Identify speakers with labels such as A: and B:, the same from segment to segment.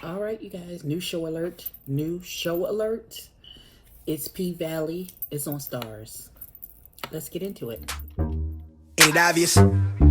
A: All right, you guys, new show alert. New show alert. It's P Valley. It's on Stars. Let's get into it.
B: Ain't it obvious?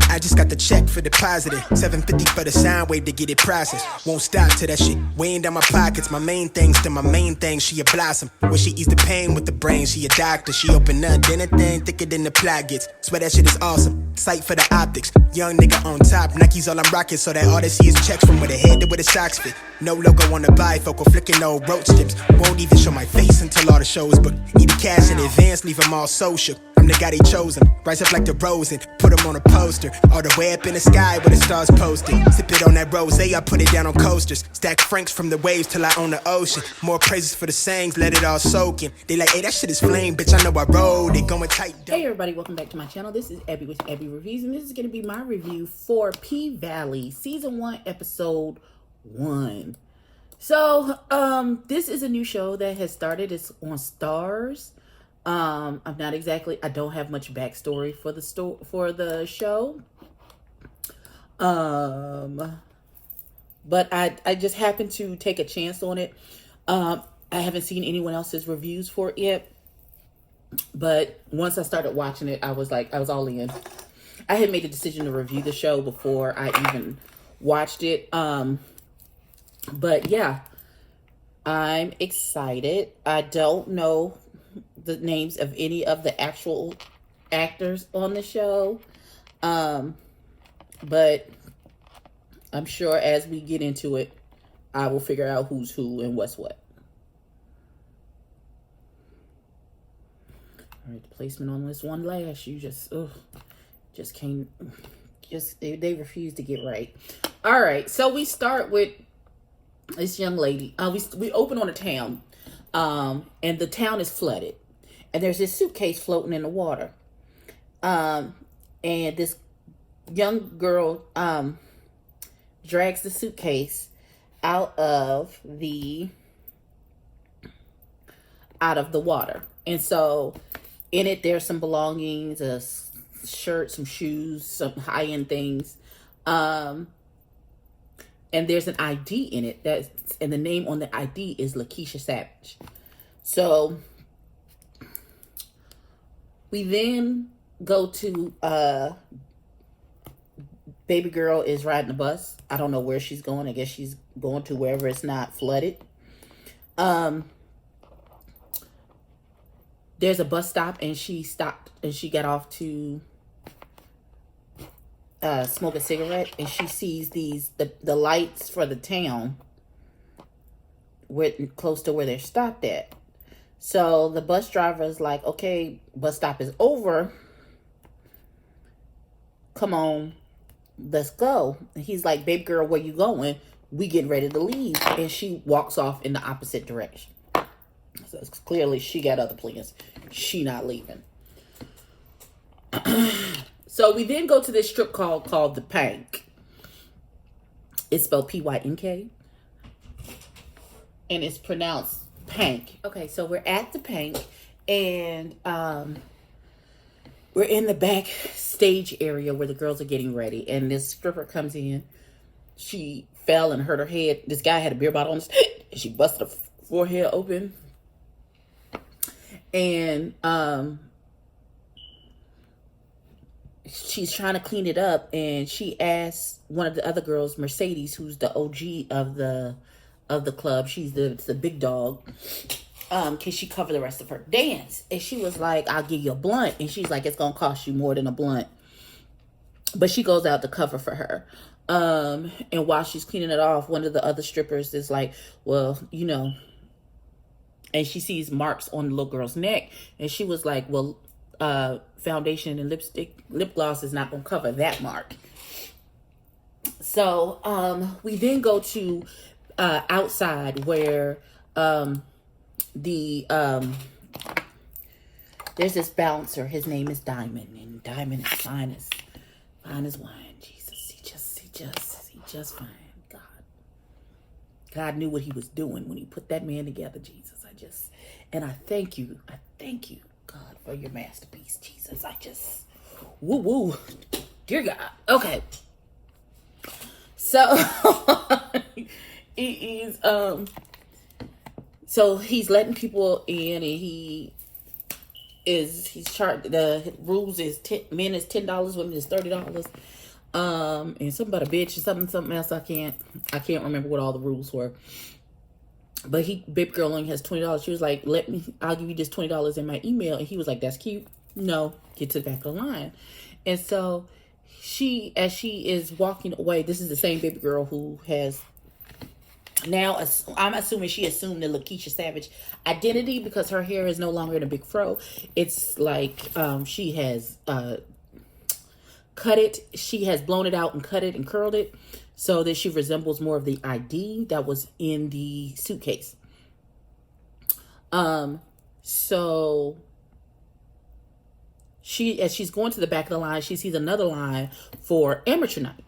B: I just got the check for depositing. $750 for the sound wave to get it processed. Won't stop till that shit weighing down my pockets. My main thing, still my main thing. She a blossom. When she ease the pain with the brain, she a doctor. She open up, then a thing thicker than the plot gets. Swear that shit is awesome. Sight for the optics. Young nigga on top. Nike's all I'm rocking, so that all they see is checks from where the head to where the socks fit. No logo on the bifocal, flicking no roach tips. Won't even show my face until all the shows book. Need the cash in advance, leave them all so shook. I'm the guy they chosen. Rise up like the rose and put them on a poster. All the way up in the sky where the stars posted. Sip it on that rose, I put it down on coasters. Stack francs from the waves till I own the ocean. More praises for the sayings, let it all soak in. They like, hey, that shit is flame, bitch, I know I rode it. Going tight.
A: Hey everybody, welcome back to my channel. This is EBBIE with EBBIE Reviews, and this is going to be my review for P Valley Season 1, Episode 1. So, this is a new show that has started. It's on Stars. I don't have much backstory for the show. But I just happened to take a chance on it. I haven't seen anyone else's reviews for it yet. But once I started watching it, I was all in. I had made a decision to review the show before I even watched it. But yeah, I'm excited. I don't know the names of any of the actual actors on the show. But I'm sure as we get into it, I will figure out who's who and what's what. All right, the placement on this one lash, you just can't, they refuse to get right. All right, so we start with this young lady. We open on a town, and the town is flooded, and there's this suitcase floating in the water, and this young girl drags the suitcase out of the water, and so in it there's some belongings, a shirt, some shoes, some high-end things, and there's an ID in it, and the name on the ID is Lakeisha Savage. So we then go to baby girl is riding the bus. I don't know where she's going. I guess she's going to wherever it's not flooded. There's a bus stop, and she stopped, and she got off to smoke a cigarette, and she sees the lights for the town close to where they're stopped at. So the bus driver is like, okay, bus stop is over. Come on, let's go. And he's like, baby girl, where you going? We getting ready to leave. And she walks off in the opposite direction. So it's clearly she got other plans. She not leaving. So we then go to this strip club called the Pank. It's spelled P-Y-N-K. And it's pronounced Pank. Okay, so we're at the Pank, and we're in the backstage area where the girls are getting ready. And this stripper comes in. She fell and hurt her head. This guy had a beer bottle on his head, and she busted her forehead open. And she's trying to clean it up, and she asks one of the other girls, Mercedes, who's the OG of the club, she's the big dog, can she cover the rest of her dance? And she was like, I'll give you a blunt. And she's like, it's gonna cost you more than a blunt. But she goes out to cover for her. And while she's cleaning it off, one of the other strippers is like, well, you know, and she sees marks on the little girl's neck, and she was like, well, foundation and lip gloss is not gonna cover that mark. So we then go to outside where there's this bouncer. His name is Diamond, and Diamond is fine as wine. Jesus, he just fine. God knew what he was doing when he put that man together, Jesus. And I thank you, God, for your masterpiece, Jesus. Woo, dear God. Okay. So He's so he's letting people in, and he's charged. The rules is men is $10, women is $30. And something about a bitch or something else. I can't remember what all the rules were. But baby girl only has $20. She was like, I'll give you just $20 in my email. And he was like, that's cute. No, get to the back of the line. And so as she is walking away, this is the same baby girl who has now, I'm assuming she assumed the Lakeisha Savage identity because her hair is no longer in a big fro. It's like she has cut it. She has blown it out and cut it and curled it so that she resembles more of the ID that was in the suitcase. So as she's going to the back of the line, she sees another line for amateur night.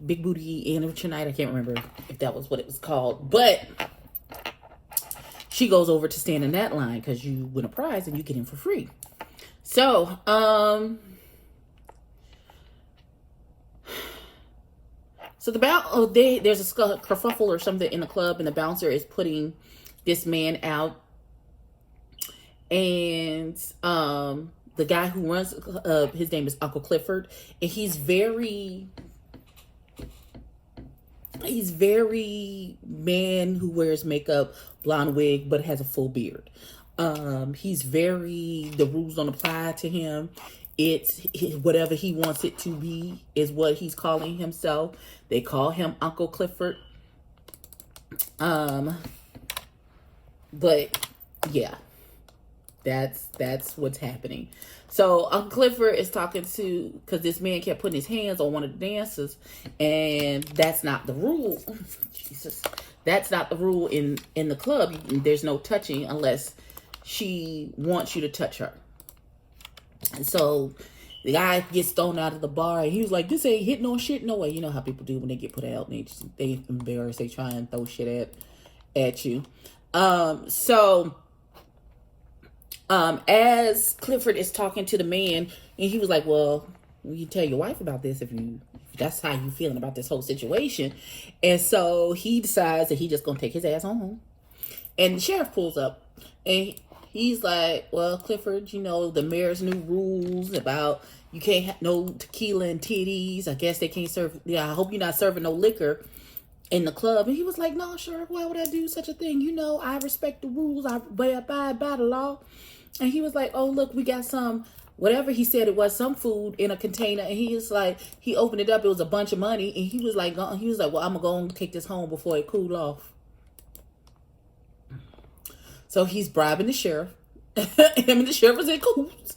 A: Big booty amateur night. I can't remember if that was what it was called, but she goes over to stand in that line because you win a prize and you get in for free. So, there's a kerfuffle or something in the club, and the bouncer is putting this man out, and the guy who runs his name is Uncle Clifford, and he's very man who wears makeup, blonde wig, but has a full beard. The rules don't apply to him. It's whatever he wants it to be is what he's calling himself. They call him Uncle Clifford. But yeah, that's what's happening. So Uncle Clifford is talking because this man kept putting his hands on one of the dancers, and that's not the rule. Jesus, that's not the rule in the club. There's no touching unless she wants you to touch her. And so the guy gets thrown out of the bar, and he was like, "This ain't hitting no shit, no way." You know how people do when they get put out, and they embarrassed, they try and throw shit at you. As Clifford is talking to the man, and he was like, well, you tell your wife about this if that's how you feeling about this whole situation. And so he decides that he's just gonna take his ass home. And the sheriff pulls up, and he's like, well, Clifford, you know the mayor's new rules about you can't have no tequila and titties. I guess they can't serve. Yeah, I hope you're not serving no liquor in the club. And he was like, no, sure, why would I do such a thing? You know, I respect the rules. I abide by the law. And he was like, oh, look, we got some, whatever he said it was, some food in a container. And he was like, he opened it up. It was a bunch of money. And he was like, well, I'm going to go and take this home before it cool off. So he's bribing the sheriff. Him and the sheriff was in cahoots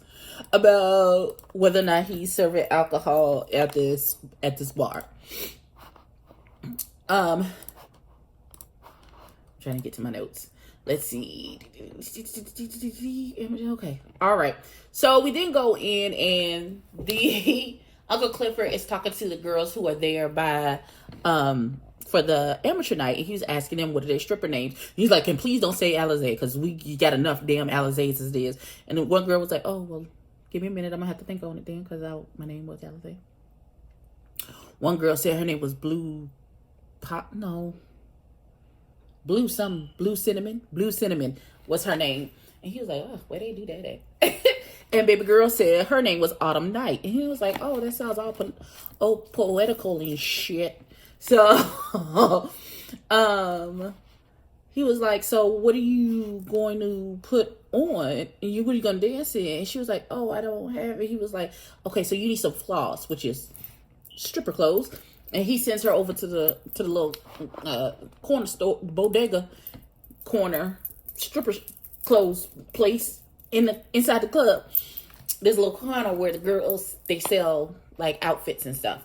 A: about whether or not he's serving alcohol at this bar. Trying to get to my notes. Let's see. Okay. All right. So we then go in, and the Uncle Clifford is talking to the girls who are there for the amateur night, and he's asking them what are their stripper names. He's like, and please don't say Alizé, because you got enough damn Alizés as it is. And then one girl was like, oh, well, give me a minute. I'm going to have to think on it then, because my name was Alizé. One girl said her name was Blue Cinnamon was her name. And he was like, oh, where they do that at? And baby girl said her name was Autumn Night. And he was like, oh, that sounds all poetical and shit. So he was like, so what are you going to put on? And what are you going to dance in? And she was like, oh, I don't have it. He was like, okay, so you need some floss, which is stripper clothes. And he sends her over to the little corner store, bodega corner, stripper clothes place inside the club. There's a little corner where the girls, they sell like outfits and stuff.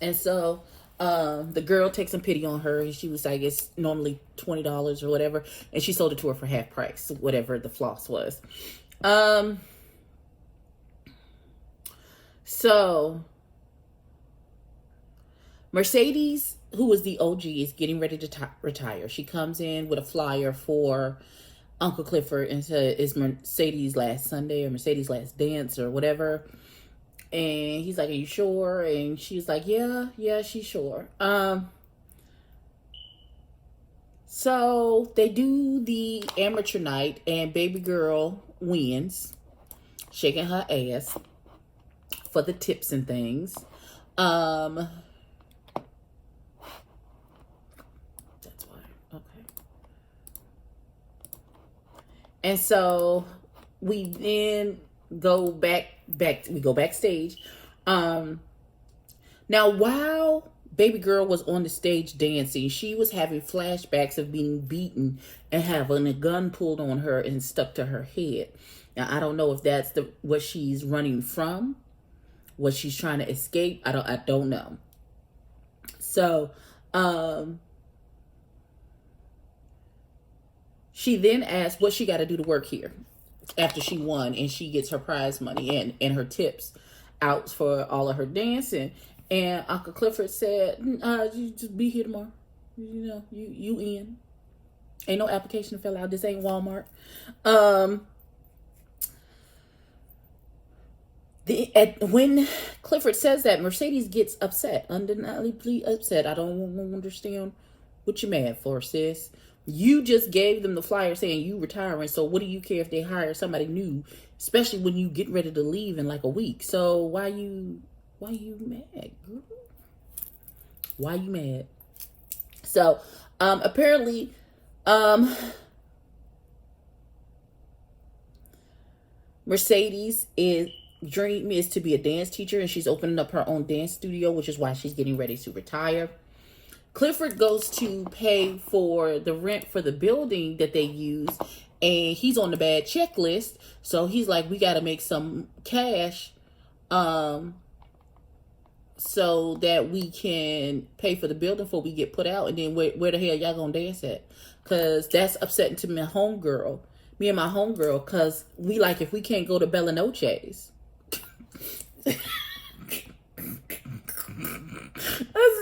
A: And so the girl takes some pity on her. She was like, it's normally $20 or whatever. And she sold it to her for half price, whatever the floss was. So Mercedes, who was the OG, is getting ready to retire. She comes in with a flyer for Uncle Clifford and said, it's Mercedes' last Sunday or Mercedes' last dance or whatever. And he's like, are you sure? And she's like, yeah, she's sure. So, Mercedes, who was the OG, is getting ready to retire. She comes in with a flyer for Uncle Clifford and said, it's Mercedes' last Sunday or Mercedes' last dance or whatever. And he's like, are you sure? And she's like, yeah, she's sure. And she's like, yeah, she's sure. So they do the amateur night, and baby girl wins, shaking her ass for the tips and things. That's why. Okay. And so we then go we go backstage. Now while baby girl was on the stage dancing, she was having flashbacks of being beaten and having a gun pulled on her and stuck to her head. Now I don't know if that's what she's running from, what she's trying to escape. I don't know. So she then asked what she got to do to work here after she won, and she gets her prize money and her tips out for all of her dancing. And Uncle Clifford said, you just be here tomorrow. You know, you in. Ain't no application to fill out. This ain't Walmart. When Clifford says that, Mercedes gets upset, undeniably upset. I don't understand what you're mad for, sis. You just gave them the flyer saying you retiring, so what do you care if they hire somebody new, especially when you get ready to leave in like a week? So why you mad, girl? Why you mad? So apparently Mercedes' dream is to be a dance teacher, and she's opening up her own dance studio, which is why she's getting ready to retire. Clifford goes to pay for the rent for the building that they use, and he's on the bad checklist, so he's like, we got to make some cash so that we can pay for the building before we get put out. And then where the hell y'all gonna dance at? Because that's upsetting to me and my homegirl, because we like, if we can't go to Bella Noche's. I'm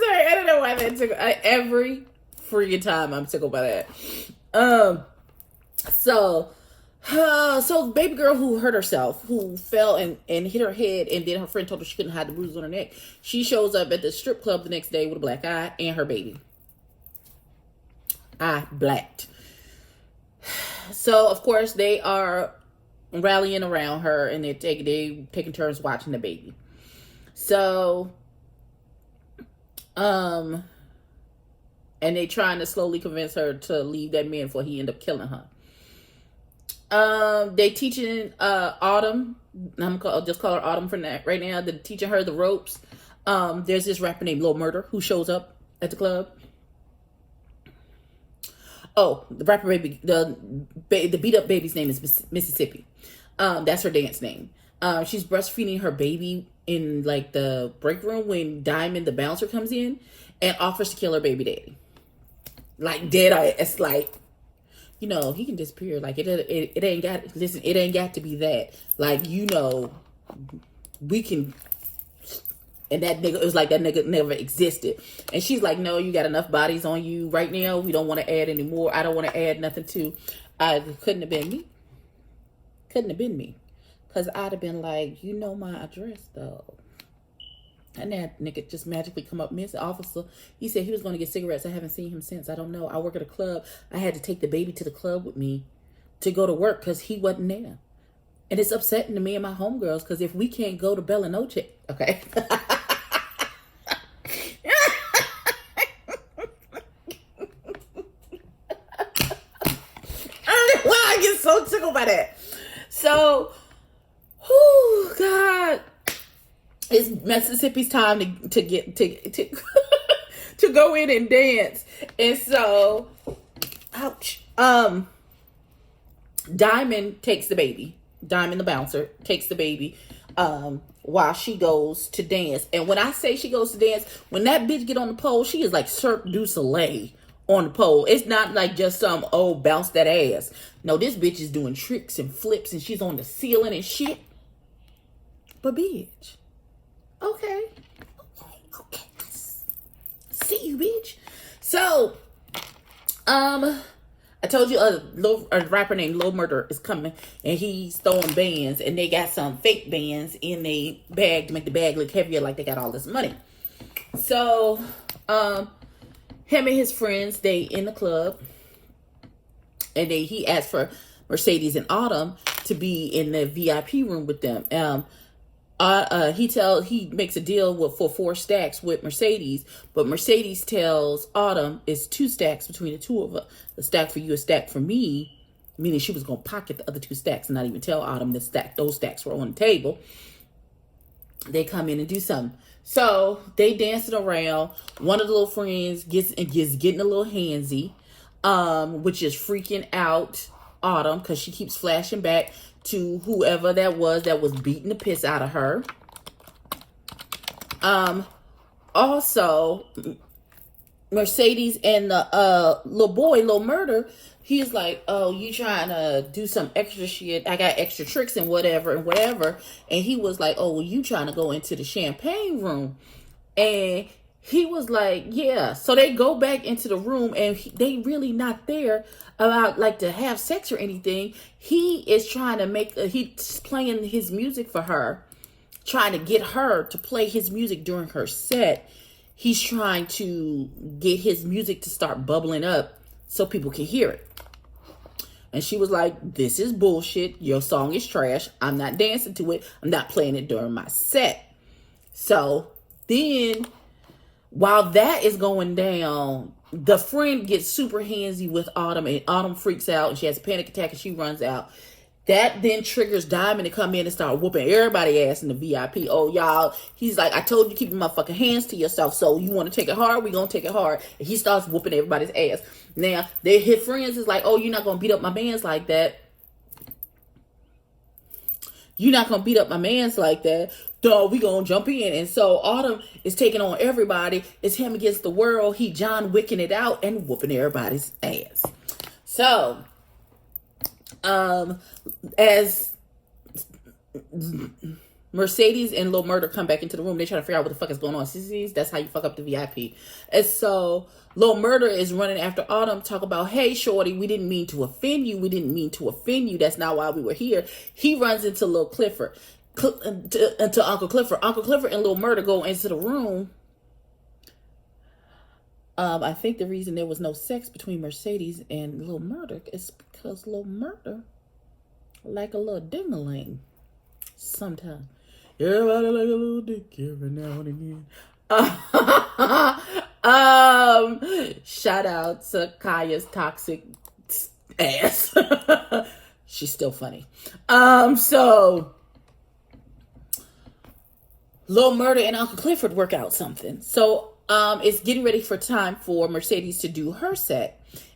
A: sorry, I don't know why that took every freaking time I'm tickled by that. So baby girl who hurt herself, who fell and hit her head, and then her friend told her she couldn't hide the bruises on her neck. She shows up at the strip club the next day with a black eye and her baby. Eye blacked. So of course they are rallying around her, and they taking turns watching the baby. So and they trying to slowly convince her to leave that man before he end up killing her. They teaching Autumn. I'll just call her Autumn for that right now. They're teaching her the ropes. There's this rapper named Lil Murder who shows up at the club. Oh, the rapper baby, the beat up baby's name is Mississippi. That's her dance name. She's breastfeeding her baby in like the break room when Diamond, the bouncer, comes in and offers to kill her baby daddy. Like dead eye. It's like, you know, he can disappear. Like it ain't got. Listen, it ain't got to be that. Like, you know, we can. And that nigga, it was like that nigga never existed. And she's like, no, you got enough bodies on you right now. We don't want to add any more. I don't want to add nothing to. Couldn't have been me. Couldn't have been me. Because I'd have been like, you know my address, though. And that nigga just magically come up, Miss Officer. He said he was going to get cigarettes. I haven't seen him since. I don't know. I work at a club. I had to take the baby to the club with me to go to work because he wasn't there. And it's upsetting to me and my homegirls because if we can't go to Bella Noche, okay. Wow, I get so tickled by that. So, whoo, God, it's Mississippi's time to get to go in and dance. And so, ouch. Diamond takes the baby. Diamond, the bouncer, takes the baby while she goes to dance. And when I say she goes to dance, when that bitch get on the pole, she is like Cirque du Soleil on the pole. It's not like just some, oh, bounce that ass. No, this bitch is doing tricks and flips, and she's on the ceiling and shit. But bitch, okay. See you, bitch. So, I told you a rapper named Lil Murder is coming, and he's throwing bands, and they got some fake bands in a bag to make the bag look heavier, like they got all this money. So, him and his friends, they in the club, and he asked for Mercedes and Autumn to be in the VIP room with them. He makes a deal for 4 stacks with Mercedes, but Mercedes tells Autumn it's 2 stacks between the two of us. A stack for you, a stack for me. Meaning she was gonna pocket the other 2 stacks and not even tell Autumn that those stacks were on the table. They come in and do something. So they dancing around. One of the little friends gets getting a little handsy, which is freaking out Autumn because she keeps flashing back to whoever that was beating the piss out of her. Also, Mercedes and the little boy, Little Murder, he's like, oh, you trying to do some extra shit? I got extra tricks and whatever. And he was like, oh, well, you trying to go into the champagne room? And he was like, yeah. So they go back into the room, and they really not there about like to have sex or anything. He is trying to he's playing his music for her, trying to get her to play his music during her set. He's trying to get his music to start bubbling up so people can hear it. And she was like, this is bullshit. Your song is trash. I'm not dancing to it. I'm not playing it during my set. So then, while that is going down, the friend gets super handsy with Autumn, and Autumn freaks out, and she has a panic attack, and she runs out. That then triggers Diamond to come in and start whooping everybody ass in the VIP. Oh, y'all. He's like, I told you, keep your motherfucking hands to yourself. So you want to take it hard? We gonna take it hard. And he starts whooping everybody's ass. Now, his friends is like, oh, you're not gonna beat up my mans like that. You're not gonna beat up my mans like that. Dog, we gonna jump in. And so Autumn is taking on everybody. It's him against the world. He John Wicking it out and whooping everybody's ass. So, as Mercedes and Lil Murder come back into the room, they try to figure out what the fuck is going on. See, that's how you fuck up the VIP. And so Lil Murder is running after Autumn, talk about, hey, shorty, we didn't mean to offend you. We didn't mean to offend you. That's not why we were here. He runs into Lil Clifford, into Uncle Clifford. Uncle Clifford and Lil Murder go into the room. I think the reason there was no sex between Mercedes and Lil Murder is because Lil Murder like a little ding-a-ling sometimes. Everybody like a little dick every now and again. Shout out to Kaya's toxic ass. She's still funny. So Lil Murder and Uncle Clifford work out something. So it's getting ready for time for Mercedes to do her set.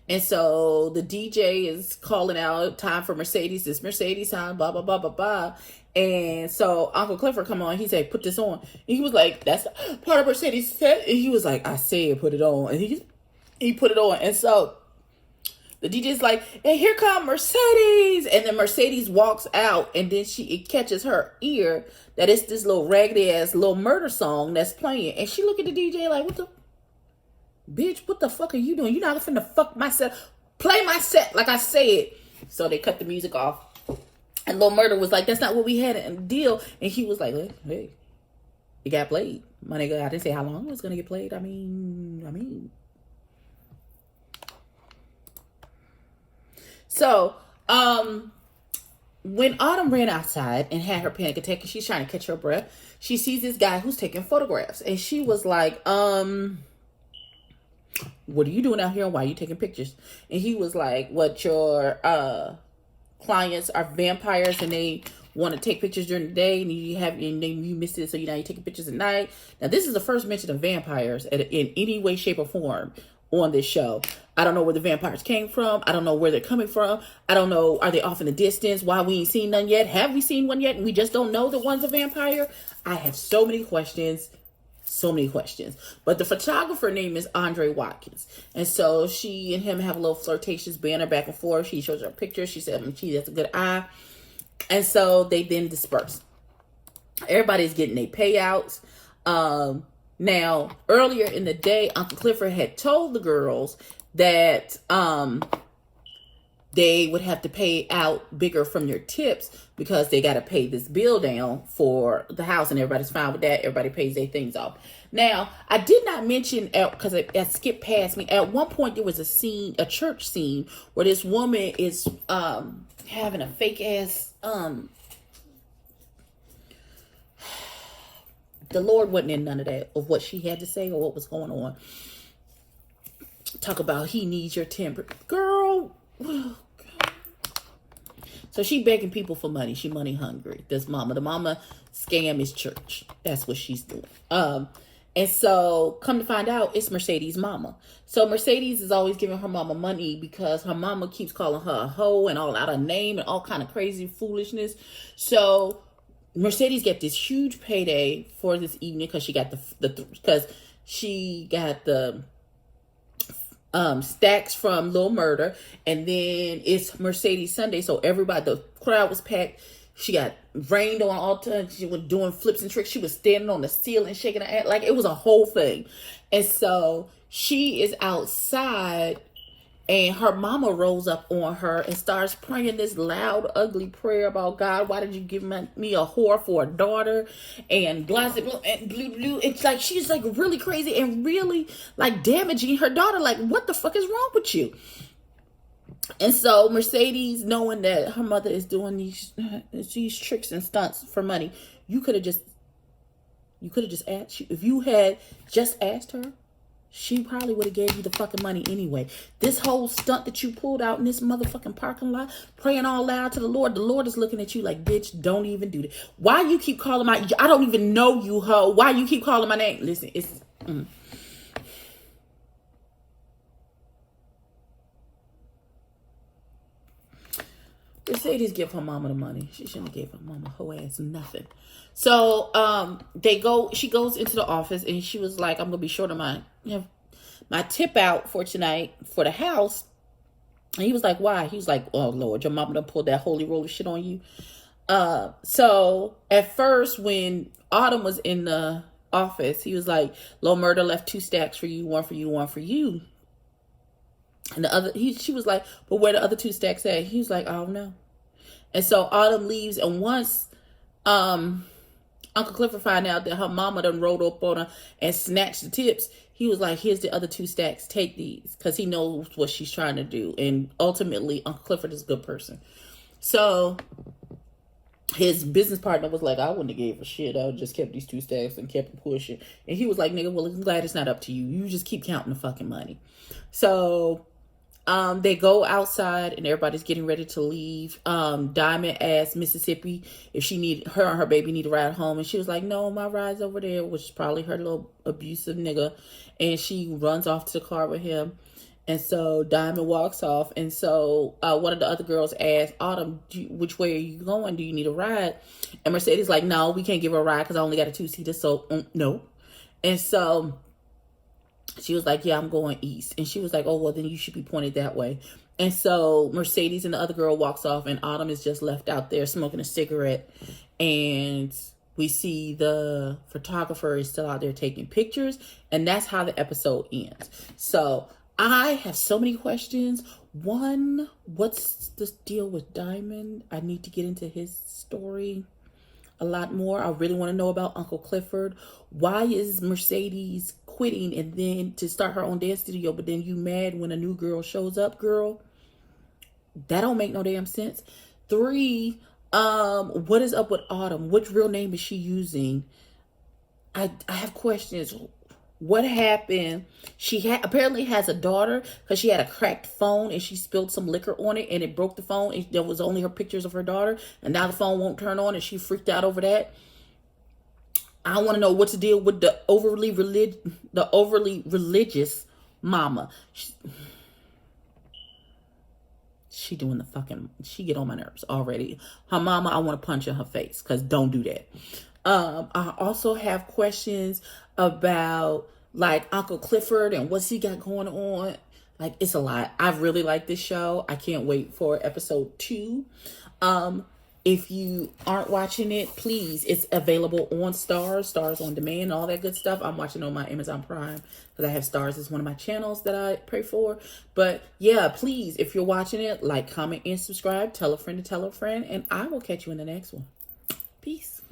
A: And so the DJ is calling out time for Mercedes. It's Mercedes time, blah, blah, blah, blah, blah. And so Uncle Clifford come on. He said, put this on. And he was like, that's part of Mercedes set. And he was like, I said, put it on. And he put it on. And so the DJ's like, and here come Mercedes. And then Mercedes walks out. And then it catches her ear that it's this little raggedy ass Lil Murder song that's playing. And she look at the DJ like, what the? Bitch, what the fuck are you doing? You're not finna fuck my set. Play my set like I said. So they cut the music off. And Lil Murder was like, that's not what we had in the deal. And he was like, hey, it got played. My nigga, I didn't say how long it was gonna get played. I mean. So, when Autumn ran outside and had her panic attack and she's trying to catch her breath, she sees this guy who's taking photographs. And she was like, what are you doing out here and why are you taking pictures? And he was like, what, your clients are vampires and they want to take pictures during the day and you missed it, so now you're taking pictures at night. Now this is the first mention of vampires in any way, shape, or form on this show. I don't know where the vampires came from. I don't know where they're coming from. I don't know, are they off in the distance? Why we ain't seen none yet? Have we seen one yet and we just don't know that one's a vampire? I have so many questions. But the photographer name is Andre Watkins. And so she and him have a little flirtatious banter back and forth. She shows her a picture. She said, gee, that's a good eye. And so they then disperse. Everybody's getting their payouts. Now, earlier in the day, Uncle Clifford had told the girls that they would have to pay out bigger from their tips because they got to pay this bill down for the house, and everybody's fine with that. Everybody pays their things off. Now, I did not mention, because I skipped past me, at one point there was a church scene, where this woman is having a fake ass, the Lord wasn't in none of that, of what she had to say or what was going on. Talk about he needs your temper. Girl. So she begging people for money. She money hungry. This mama. The mama scam is church. That's what she's doing. And so come to find out, it's Mercedes' mama. So Mercedes is always giving her mama money because her mama keeps calling her a hoe and all out of name and all kind of crazy foolishness. So Mercedes get this huge payday for this evening because she got because she got the stacks from Lil Murder, and then it's Mercedes Sunday, so everybody, the crowd was packed. She got rained on all time. She was doing flips and tricks. She was standing on the ceiling, shaking her head, like it was a whole thing. And so she is outside, and her mama rolls up on her and starts praying this loud, ugly prayer about, God, why did you give me a whore for a daughter? And blah, blah, and blue. It's like, she's like really crazy and really like damaging her daughter. Like, what the fuck is wrong with you? And so Mercedes, knowing that her mother is doing these tricks and stunts for money, you could have just asked, if you had just asked her, she probably would have gave you the fucking money anyway. This whole stunt that you pulled out in this motherfucking parking lot, praying all loud to the Lord is looking at you like, bitch, don't even do that. Why you keep calling my, I don't even know you, hoe. Why you keep calling my name? Listen, it's, Mercedes give her mama the money. She shouldn't have gave her mama hoe ass nothing. So she goes into the office, and she was like, I'm gonna be short of my tip out for tonight for the house. And he was like, why? He was like, oh Lord, your mama done pulled that holy roller shit on you. So at first, when Autumn was in the office, he was like, Lil Murder left 2 stacks for you, one for you, one for you. And the other, she was like, but where the other 2 stacks at? He was like, I don't know. And so Autumn leaves, and once Uncle Clifford find out that her mama done rolled up on her and snatched the tips, he was like, here's the other 2 stacks, take these, because he knows what she's trying to do. And ultimately, Uncle Clifford is a good person. So his business partner was like, I wouldn't have gave a shit. I would just kept these 2 stacks and kept pushing. And he was like, nigga, well, I'm glad it's not up to you. You just keep counting the fucking money. So they go outside, and everybody's getting ready to leave. Diamond asked Mississippi if her and her baby need a ride home, and she was like, no, my ride's over there, which is probably her little abusive nigga. And she runs off to the car with him. And so Diamond walks off, and so one of the other girls asked Autumn, which way are you going? Do you need a ride? And Mercedes like, no, we can't give her a ride because I only got a 2-seater, so no. And so she was like, yeah, I'm going east. And she was like, oh, well, then you should be pointed that way. And so Mercedes and the other girl walks off, and Autumn is just left out there smoking a cigarette. And we see the photographer is still out there taking pictures. And that's how the episode ends. So I have so many questions. One, what's the deal with Diamond? I need to get into his story a lot more. I really want to know about Uncle Clifford. Why is Mercedes quitting and then to start her own dance studio, but then you mad when a new girl shows up, girl? That don't make no damn sense. 3, what is up with Autumn? Which real name is she using? I have questions. What happened? She apparently has a daughter because she had a cracked phone and she spilled some liquor on it and it broke the phone. And there was only her pictures of her daughter, and now the phone won't turn on, and she freaked out over that. I want to know what's the deal with the overly religious mama. She doing the fucking, she get on my nerves already. Her mama, I want to punch in her face, because don't do that. I also have questions about like Uncle Clifford and what's he got going on. Like, it's a lot. I really like this show. I can't wait for episode 2. If you aren't watching it, please, it's available on Stars on Demand, all that good stuff. I'm watching on my Amazon Prime because I have Stars as one of my channels that I pray for. But yeah, please, if you're watching it, like, comment, and subscribe. Tell a friend to tell a friend. And I will catch you in the next one. Peace.